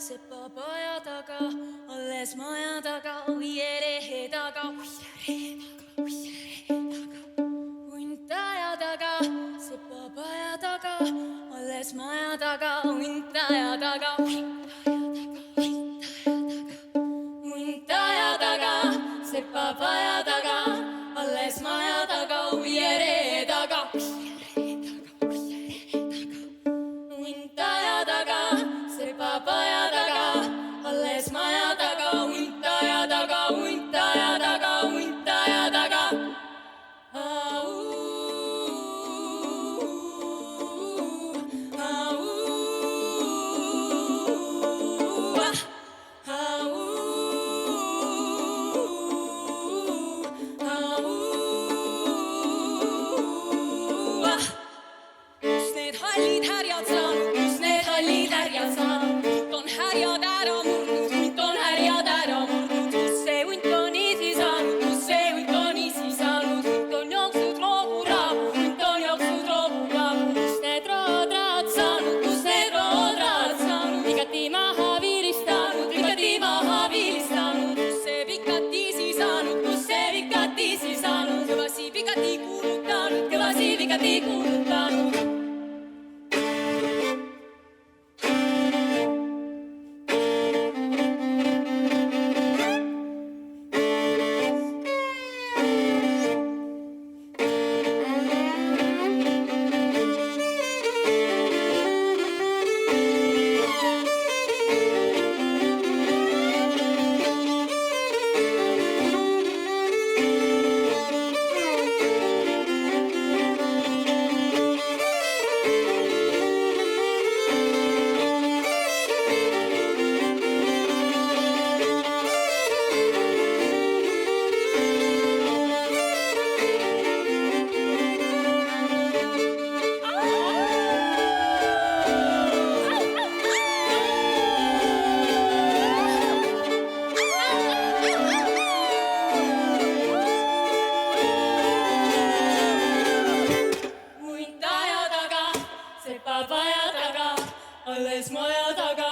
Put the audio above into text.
see papaja taga, alles maja taga, uierehe taga, huntaja taga, see papaja taga, alles maja taga, huntaja taga, huntaja taga, see papaja taga, alles maja taga, uierehe taga. Huntaja taga, see papaja taga, alles maja taga, huntaja taga, huntaja taga, huntaja taga. Kus need hallid härjad saanud, kus need hallid härjad saanud, hunt on härjad ära murdnud, hunt on härjad ära murdnud, kus see hunt on isi saanud, kus see hunt on isi saanud, hunt on jooksnud rooguraavu, hunt on jooksnud rooguraavu, kus need roodraad saanud, kus need roodraad saanud, vigati maha vilistanud, vigati maha vilistanud, kus see vikati isi saanud, kus see vikati isi saanud, kõvasi vigati kuulutanud, kõvasi vigati kuulutanud. Alles maja taga.